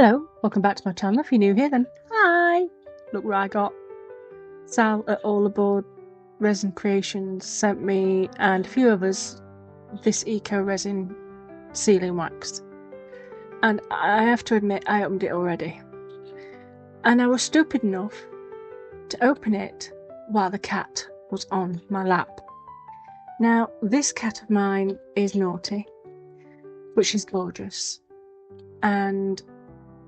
Hello, welcome back to my channel. If you're new here, then hi! Look what I got. Sal at All Aboard Resin Creations sent me and a few others this Eco Resin sealing wax. And I have to admit, I opened it already. And I was stupid enough to open it while the cat was on my lap. Now, this cat of mine is naughty, but she's gorgeous. And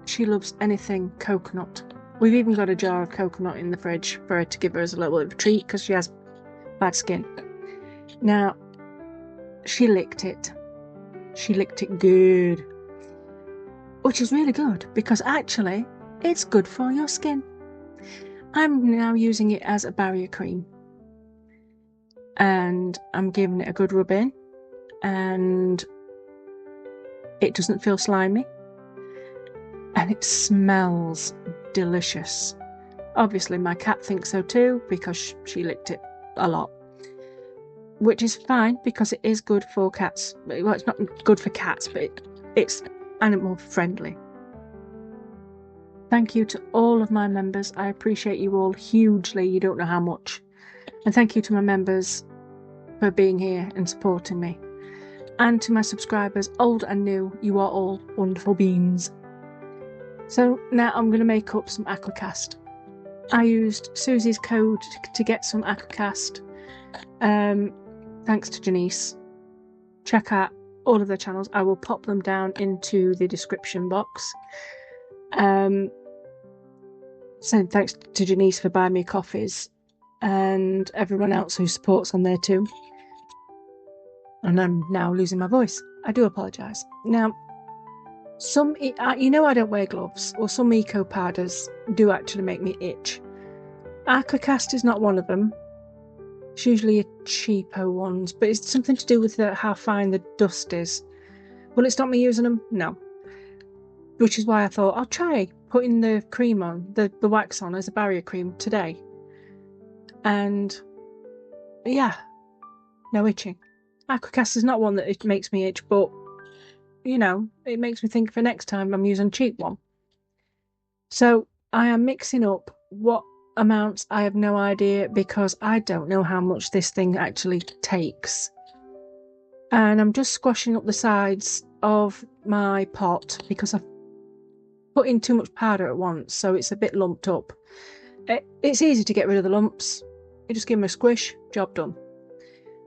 she loves anything coconut. We've even got a jar of coconut in the fridge for her to give her as a little bit of a treat because she has bad skin. Now, she licked it. She licked it good. Which is really good because actually it's good for your skin. I'm now using it as a barrier cream. And I'm giving it a good rub in. And it doesn't feel slimy. And it smells delicious. Obviously my cat thinks so too because she licked it a lot, which is fine because it is good for cats. Well, it's not good for cats, but it's animal friendly. Thank you to all of my members. I appreciate you all hugely. You don't know how much. And thank you to my members for being here and supporting me. And to my subscribers, old and new, you are all wonderful beings. So now I'm going to make up some Aquacast. I used Susie's code to get some Aquacast. Thanks to Janice. Check out all of their channels. I will pop them down into the description box. So thanks to Janice for buying me coffees and everyone else who supports on there too. And I'm now losing my voice. I do apologise. Now, you know I don't wear gloves, or some eco powders do actually make me itch. Aquacast is not one of them. It's usually a cheapo ones, but it's something to do with how fine the dust is. Will it stop me using them? No. Which is why I thought I'll try putting the cream on, the wax on as a barrier cream today. And yeah, no itching. Aquacast is not one that it makes me itch, but you know, it makes me think for next time I'm using a cheap one. So I am mixing up what amounts I have no idea because I don't know how much this thing actually takes. And I'm just squashing up the sides of my pot because I've put in too much powder at once, so it's a bit lumped up. It's easy to get rid of the lumps. You just give them a squish, job done.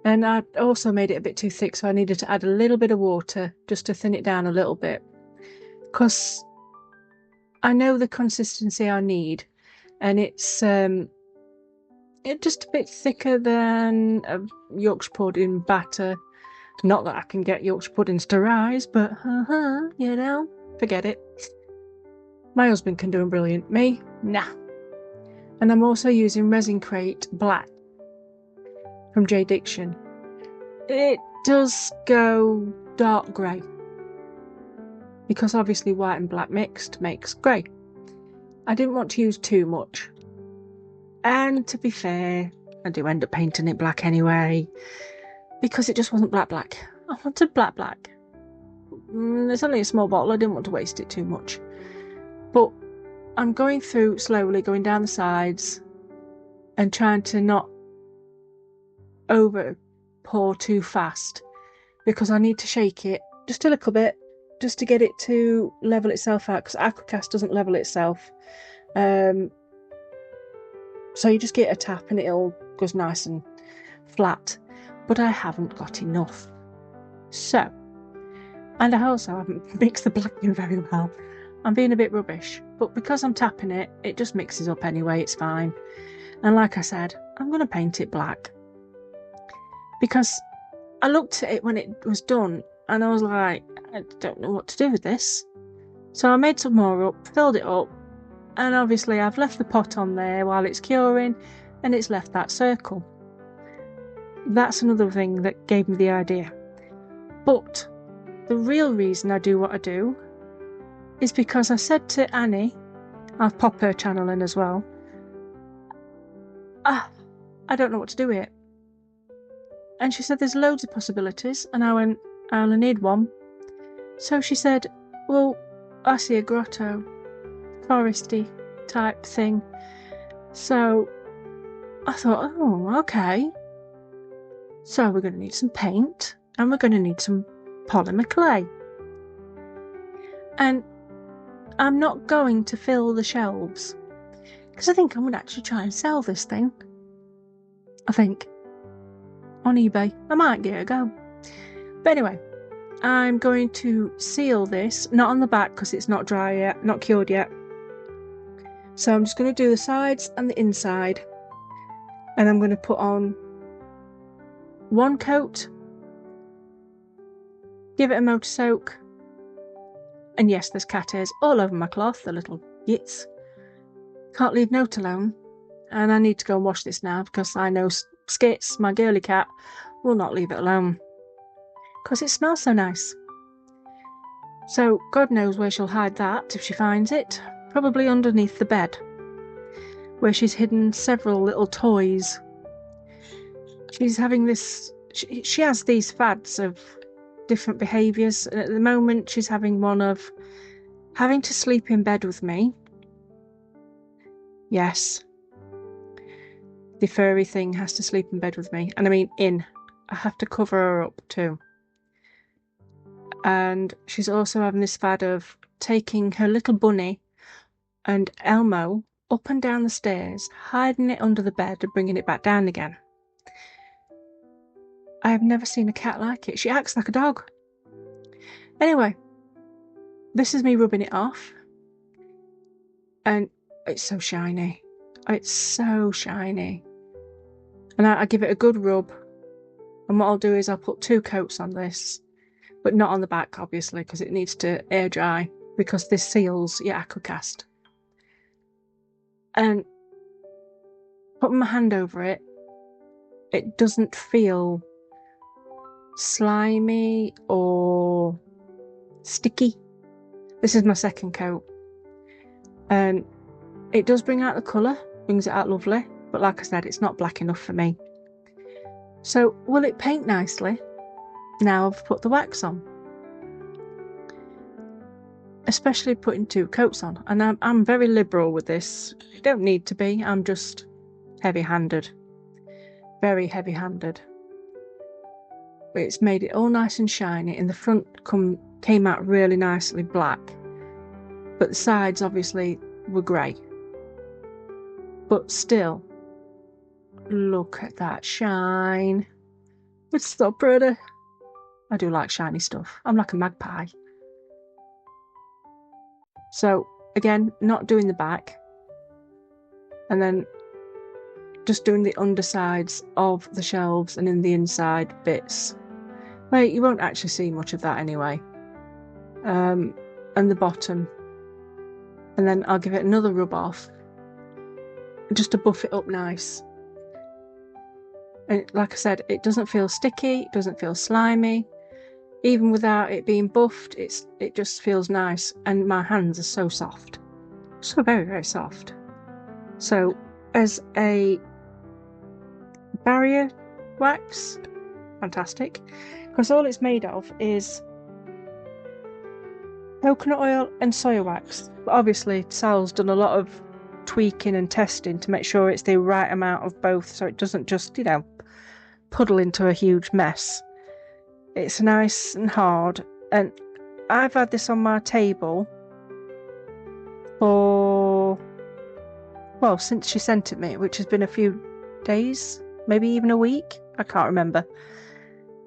And I also made it a bit too thick, so I needed to add a little bit of water just to thin it down a little bit. Because I know the consistency I need, and it's just a bit thicker than a Yorkshire pudding batter. Not that I can get Yorkshire puddings to rise, but you know, forget it. My husband can do them brilliant. Me? Nah. And I'm also using Resin Crate Black from J. Diction. It does go dark grey because obviously white and black mixed makes grey. I didn't want to use too much, and to be fair, I do end up painting it black anyway because it just wasn't black. I wanted black. It's only a small bottle, I didn't want to waste it too much, but I'm going through slowly, going down the sides and trying to not over pour too fast because I need to shake it just a little bit just to get it to level itself out, because Aquacast doesn't level itself. So you just get a tap and it all goes nice and flat, but I haven't got enough. So, and I also haven't mixed the black in very well. I'm being a bit rubbish, but because I'm tapping it, it just mixes up anyway, it's fine. And like I said, I'm going to paint it black. Because I looked at it when it was done and I was like, I don't know what to do with this. So I made some more up, filled it up, and obviously I've left the pot on there while it's curing and it's left that circle. That's another thing that gave me the idea. But the real reason I do what I do is because I said to Annie, I'll pop her channel in as well, I don't know what to do with it. And she said there's loads of possibilities, and I went, I only need one. So she said, well, I see a grotto, foresty type thing. So I thought, oh, okay. So we're going to need some paint and we're going to need some polymer clay. And I'm not going to fill the shelves because I think I'm going to actually try and sell this thing. I think on eBay. I might give it a go. But anyway, I'm going to seal this, not on the back because it's not dry yet, not cured yet. So I'm just going to do the sides and the inside, and I'm going to put on one coat, give it a motor soak, and yes, there's cat hairs all over my cloth, the little yits. Can't leave Note alone, and I need to go and wash this now because I know Skits, my girly cat, will not leave it alone because it smells so nice. So God knows where she'll hide that if she finds it. Probably underneath the bed, where she's hidden several little toys. She's having this, she has these fads of different behaviours. At the moment, she's having one of having to sleep in bed with me. Yes, the furry thing has to sleep in bed with me. And I mean in. I have to cover her up too. And she's also having this fad of taking her little bunny and Elmo up and down the stairs, hiding it under the bed and bringing it back down again. I have never seen a cat like it. She acts like a dog. Anyway, this is me rubbing it off. And it's so shiny. It's so shiny. And I give it a good rub. And what I'll do is I'll put 2 coats on this. But not on the back, obviously, because it needs to air dry. Because this seals your Acast. And putting my hand over it, it doesn't feel slimy or sticky. This is my second coat. And it does bring out the colour, brings it out lovely. But like I said, it's not black enough for me. So will it paint nicely? Now I've put the wax on. Especially putting 2 coats on, and I'm very liberal with this. You don't need to be. I'm just heavy-handed, very heavy-handed. But it's made it all nice and shiny. In the front, came out really nicely black, but the sides obviously were grey. But still, look at that shine. It's so pretty. I do like shiny stuff. I'm like a magpie. So again, not doing the back, and then just doing the undersides of the shelves and in the inside bits. Well, you won't actually see much of that anyway. And the bottom. And then I'll give it another rub off, just to buff it up nice. And like I said, it doesn't feel sticky, it doesn't feel slimy. Even without it being buffed, it just feels nice, and my hands are so soft. So very, very soft. So, as a barrier wax, fantastic. Because all it's made of is coconut oil and soya wax. But obviously, Sal's done a lot of tweaking and testing to make sure it's the right amount of both, so it doesn't just, puddle into a huge mess. It's nice and hard, and I've had this on my table for, well, since she sent it me, which has been a few days, maybe even a week, I can't remember.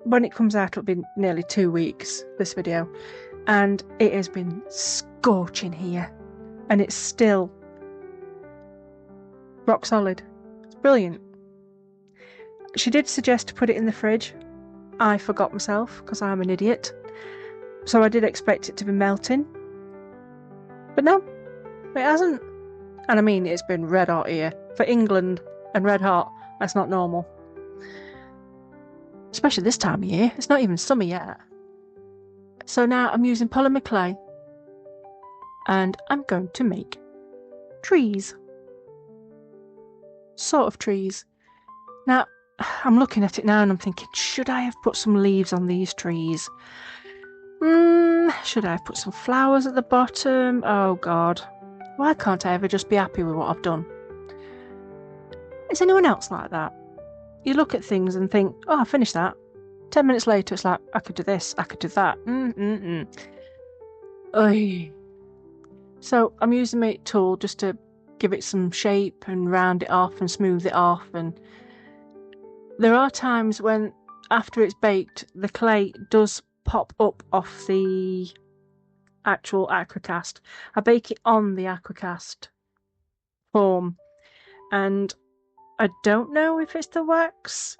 When it comes out, it'll be nearly 2 weeks, this video, and it has been scorching here, and it's still rock solid. It's brilliant. She did suggest to put it in the fridge. I forgot myself because I'm an idiot. So I did expect it to be melting. But no, it hasn't. And I mean, it's been red hot here. For England and red hot, that's not normal. Especially this time of year. It's not even summer yet. So now I'm using polymer clay. And I'm going to make trees. Sort of trees. Now, I'm looking at it now and I'm thinking, should I have put some leaves on these trees? Should I have put some flowers at the bottom? Oh God, why can't I ever just be happy with what I've done? Is anyone else like that? You look at things and think, oh, I finished that. 10 minutes later, it's like, I could do this, I could do that. Oy. So I'm using my tool just to give it some shape and round it off and smooth it off. And there are times when, after it's baked, the clay does pop up off the actual Aquacast. I bake it on the Aquacast form, and I don't know if it's the wax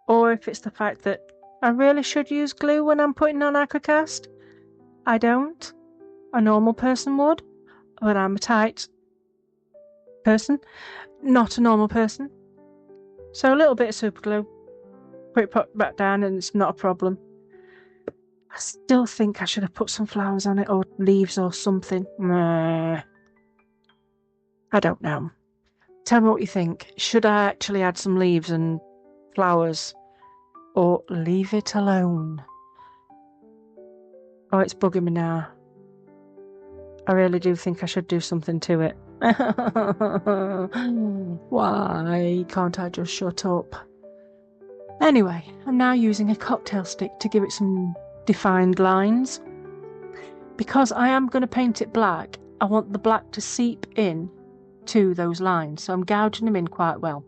or if it's the fact that I really should use glue when I'm putting on Aquacast. I don't. A normal person would, but I'm a tight person, not a normal person. So a little bit of super glue, put it back down, and it's not a problem. I still think I should have put some flowers on it, or leaves or something. I don't know. Tell me what you think. Should I actually add some leaves and flowers, or leave it alone? Oh, it's bugging me now. I really do think I should do something to it. Why can't I just shut up? Anyway, I'm now using a cocktail stick to give it some defined lines. Because I am going to paint it black, I want the black to seep in to those lines, so I'm gouging them in quite well.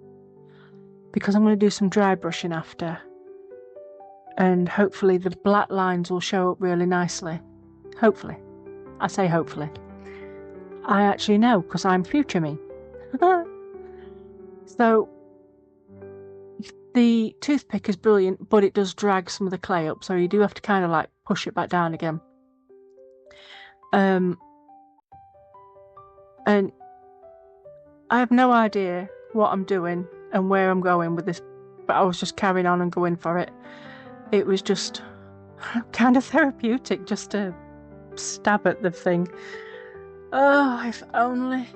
Because I'm going to do some dry brushing after, and hopefully the black lines will show up really nicely. Hopefully. I say hopefully. I actually know, because I'm future me. So the toothpick is brilliant, but it does drag some of the clay up, so you do have to kind of like push it back down again. And I have no idea what I'm doing and where I'm going with this, but I was just carrying on and going for it. It was just kind of therapeutic just to stab at the thing. Oh, if only.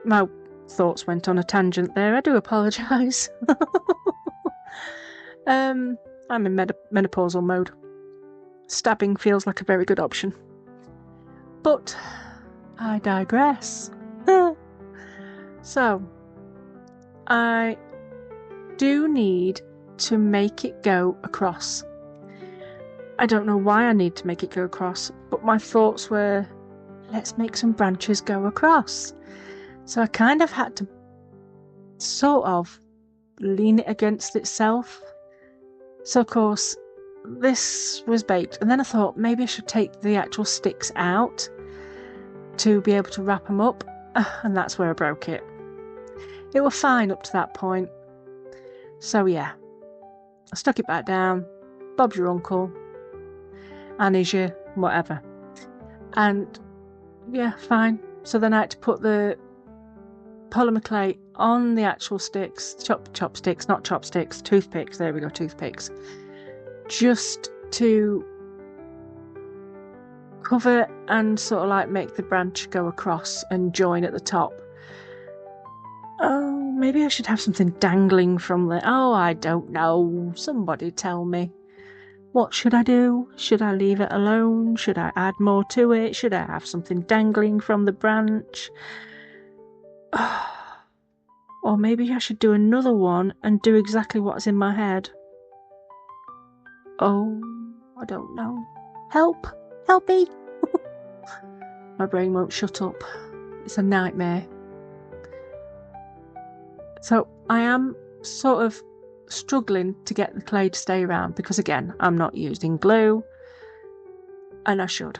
My thoughts went on a tangent there. I do apologise. I'm in menopausal mode. Stabbing feels like a very good option. But I digress. So, I do need to make it go across. I don't know why I need to make it go across, but my thoughts were, let's make some branches go across. So I kind of had to sort of lean it against itself. So of course, this was baked, and then I thought maybe I should take the actual sticks out to be able to wrap them up, and that's where I broke it. It was fine up to that point. So yeah, I stuck it back down. Bob's your uncle. Annie's your whatever. And yeah, fine. So then I had to put the polymer clay on the actual sticks, chopsticks, not chopsticks, toothpicks. There we go, toothpicks. Just to cover and sort of like make the branch go across and join at the top. Oh, maybe I should have something dangling from there. Oh, I don't know. Somebody tell me. What should I do? Should I leave it alone? Should I add more to it? Should I have something dangling from the branch? Or maybe I should do another one and do exactly what's in my head. Oh, I don't know. Help! Help me! My brain won't shut up. It's a nightmare. So I am sort of struggling to get the clay to stay around because, again, I'm not using glue, and I should.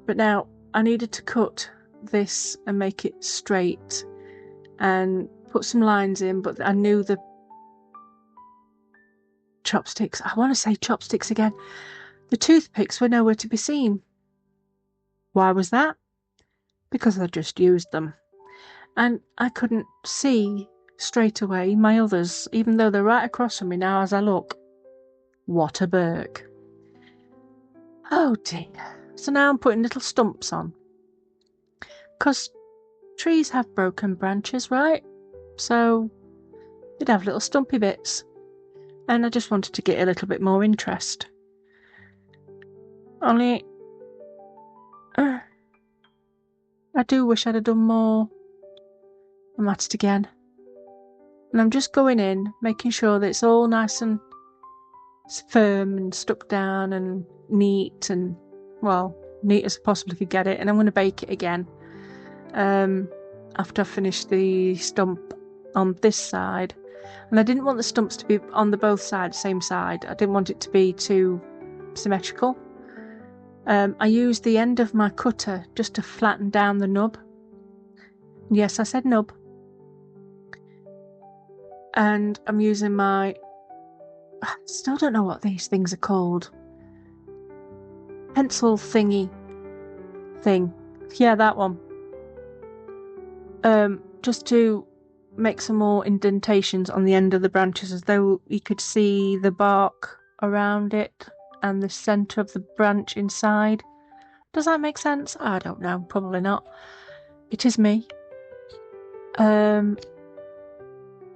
But now I needed to cut this and make it straight and put some lines in, but I knew the chopsticks, I want to say chopsticks again, the toothpicks were nowhere to be seen. Why was that? Because I just used them, and I couldn't see straight away my others, even though they're right across from me now as I look. What a Burke. Oh dear. So now I'm putting little stumps on, because trees have broken branches, right? So they'd have little stumpy bits, and I just wanted to get a little bit more interest. Only I do wish I'd have done more. I'm at it again. And I'm just going in, making sure that it's all nice and firm and stuck down and neat and, well, neat as I possibly could get it. And I'm going to bake it again after I finish the stump on this side. And I didn't want the stumps to be on the both sides, same side. I didn't want it to be too symmetrical. I used the end of my cutter just to flatten down the nub. Yes, I said nub. And I'm using my... I still don't know what these things are called. Pencil thingy thing. Yeah, that one. Just to make some more indentations on the end of the branches, as though you could see the bark around it and the centre of the branch inside. Does that make sense? I don't know, probably not. It is me. And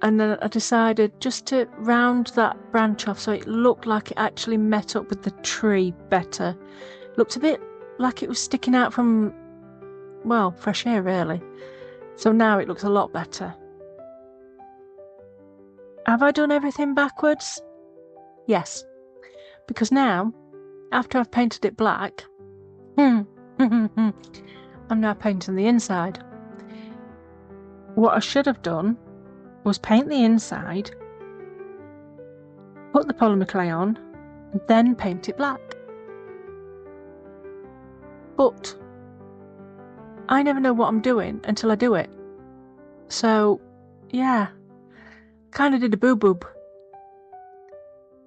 then I decided just to round that branch off so it looked like it actually met up with the tree better. It looked a bit like it was sticking out from, well, fresh air really. So now it looks a lot better. Have I done everything backwards? Yes. Because now, after I've painted it black, I'm now painting the inside. What I should have done was paint the inside, put the polymer clay on, and then paint it black. But I never know what I'm doing until I do it. So, yeah, kind of did a boo-boob.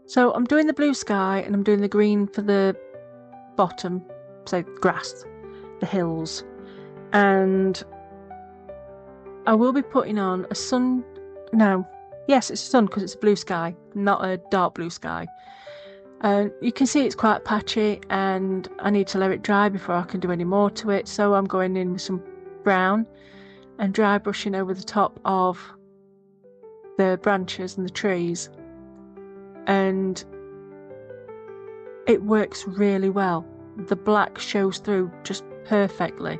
So I'm doing the blue sky and I'm doing the green for the bottom, so grass, the hills. And I will be putting on a sun... No, yes, it's a sun because it's a blue sky, not a dark blue sky. You can see it's quite patchy and I need to let it dry before I can do any more to it. So I'm going in with some brown and dry brushing over the top of the branches and the trees. And it works really well. The black shows through just perfectly.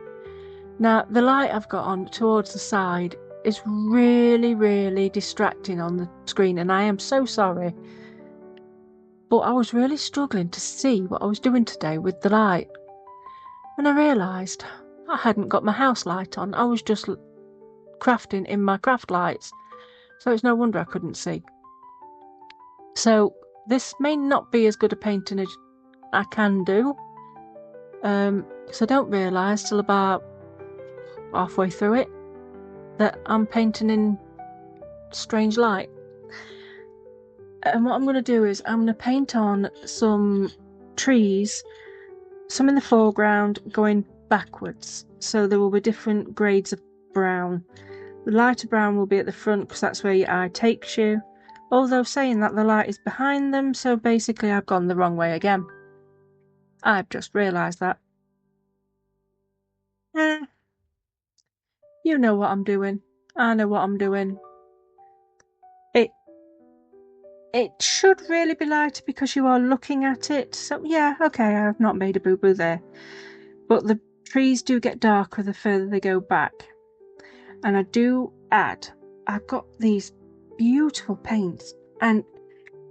Now, the light I've got on towards the side is really, really distracting on the screen, and I am so sorry. But I was really struggling to see what I was doing today with the light. And I realised I hadn't got my house light on. I was just crafting in my craft lights. So it's no wonder I couldn't see. So this may not be as good a painting as I can do. Because I don't realise till about halfway through it that I'm painting in strange light. And what I'm going to do is I'm going to paint on some trees, some in the foreground going backwards. So there will be different grades of brown. The lighter brown will be at the front because that's where your eye takes you. Although saying that, the light is behind them, so basically I've gone the wrong way again. I've just realised that. You know what I'm doing. I know what I'm doing. It should really be lighter because you are looking at it. So yeah, okay, I've not made a boo-boo there. But the trees do get darker the further they go back. And I do add, I've got these beautiful paints and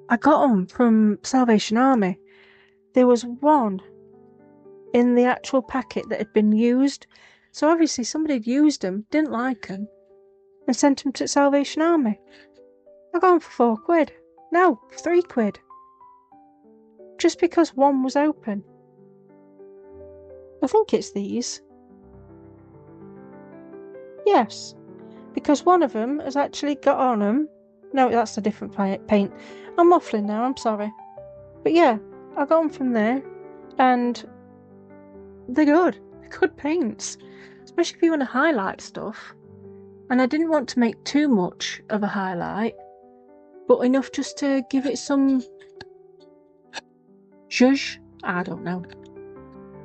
I got them from Salvation Army. There was one in the actual packet that had been used. So obviously somebody had used them, didn't like them, and sent them to Salvation Army. I got them for £4. No, £3. Just because one was open. I think it's these. Yes, because one of them has actually got on them. No, that's a different paint. I'm waffling now, I'm sorry. But yeah, I got them from there, and they're good. They're good paints, especially if you want to highlight stuff. And I didn't want to make too much of a highlight, but enough just to give it some zhuzh. I don't know.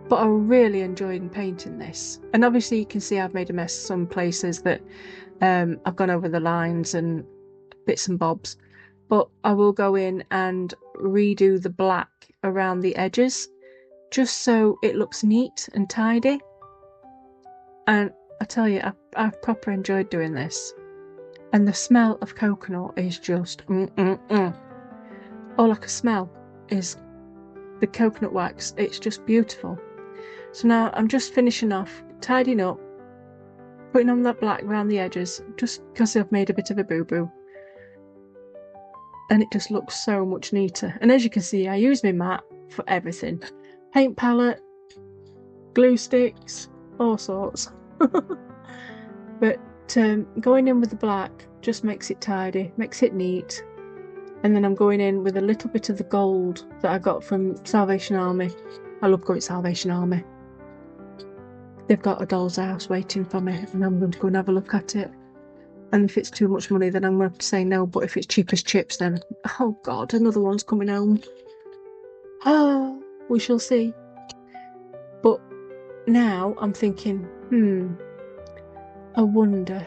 But I really enjoyed painting this. And obviously you can see I've made a mess some places that I've gone over the lines and bits and bobs. But I will go in and redo the black around the edges just so it looks neat and tidy. And I tell you, I've proper enjoyed doing this. And the smell of coconut is just all I can smell is the coconut wax. It's just beautiful. So now I'm just finishing off, tidying up, putting on that black around the edges, just because I've made a bit of a boo-boo. And it just looks so much neater. And as you can see, I use my mat for everything. Paint palette, glue sticks, all sorts. But going in with the black just makes it tidy, makes it neat. And then I'm going in with a little bit of the gold that I got from Salvation Army. I love going to Salvation Army. They've got a doll's house waiting for me, and I'm going to go and have a look at it. And if it's too much money, then I'm going to have to say no. But if it's cheap as chips, then oh god, another one's coming home. Oh, we shall see. But now I'm thinking, I wonder.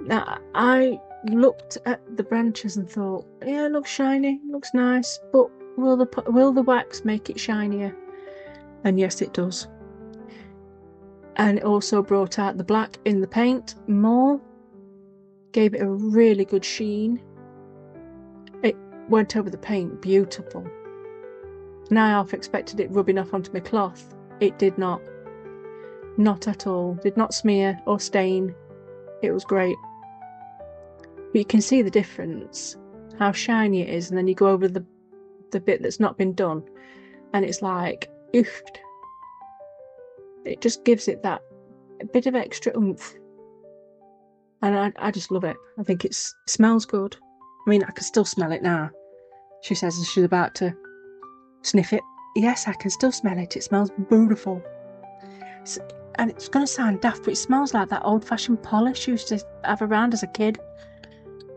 Now, I looked at the branches and thought, yeah, it looks shiny, looks nice, but will the wax make it shinier? And yes, it does. And it also brought out the black in the paint more, gave it a really good sheen. It went over the paint beautiful. Now I half expected it rubbing off onto my cloth. It did not. Not at all. Did not smear or stain. It was great. But you can see the difference, how shiny it is, and then you go over the bit that's not been done, and it's like, oofed. It just gives it that bit of extra oomph. And I just love it. I think it smells good. I mean, I can still smell it now. She says as she's about to sniff it. Yes, I can still smell it. It smells beautiful. And it's going to sound daft, but it smells like that old-fashioned polish you used to have around as a kid.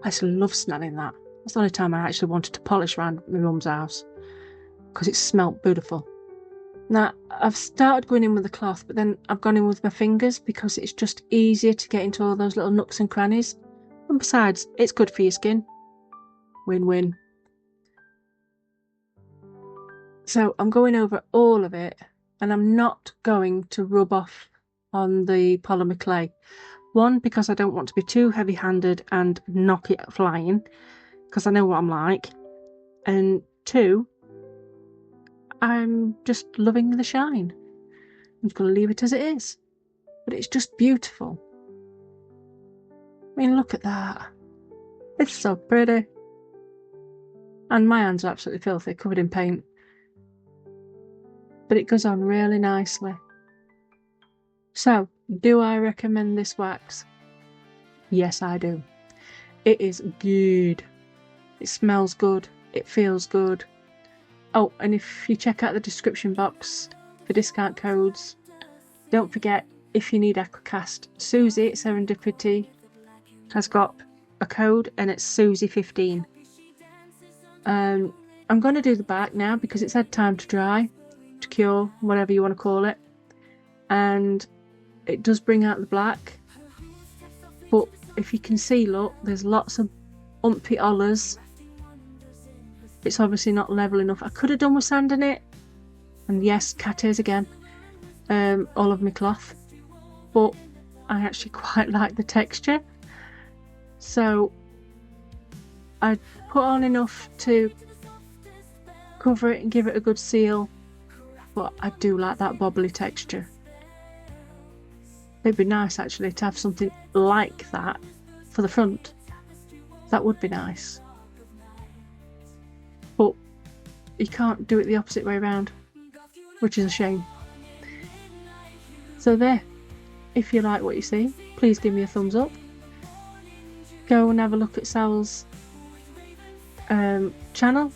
I just love smelling that. That's the only time I actually wanted to polish around my mum's house, because it smelled beautiful. Now, I've started going in with the cloth, but then I've gone in with my fingers because it's just easier to get into all those little nooks and crannies. And besides, it's good for your skin. Win-win. So I'm going over all of it, and I'm not going to rub off on the polymer clay. One, because I don't want to be too heavy-handed and knock it flying, because I know what I'm like. And two, I'm just loving the shine. I'm just going to leave it as it is. But it's just beautiful. I mean, look at that. It's so pretty. And my hands are absolutely filthy, covered in paint. But it goes on really nicely. So, do I recommend this wax? Yes, I do. It is good. It smells good. It feels good. Oh, and if you check out the description box for discount codes, don't forget, if you need Acast, Susie at Serendipity has got a code, and it's Susie15. I'm going to do the back now because it's had time to dry, to cure, whatever you want to call it. And it does bring out the black. But if you can see, look, there's lots of umpy hollers. It's obviously not level enough. I could have done with sanding it. And yes, cat ears again. All of my cloth. But I actually quite like the texture. So I put on enough to cover it and give it a good seal. But I do like that bobbly texture. It'd be nice actually to have something like that for the front. That would be nice. But you can't do it the opposite way around, which is a shame. So there, if you like what you see, please give me a thumbs up. Go and have a look at Sal's channel.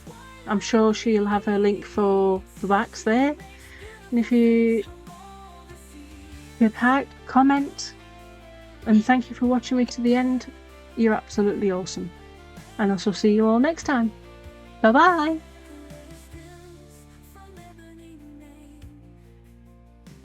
I'm sure she'll have a link for the wax there. And if you could comment, and thank you for watching me to the end. You're absolutely awesome. And I shall see you all next time. Bye bye.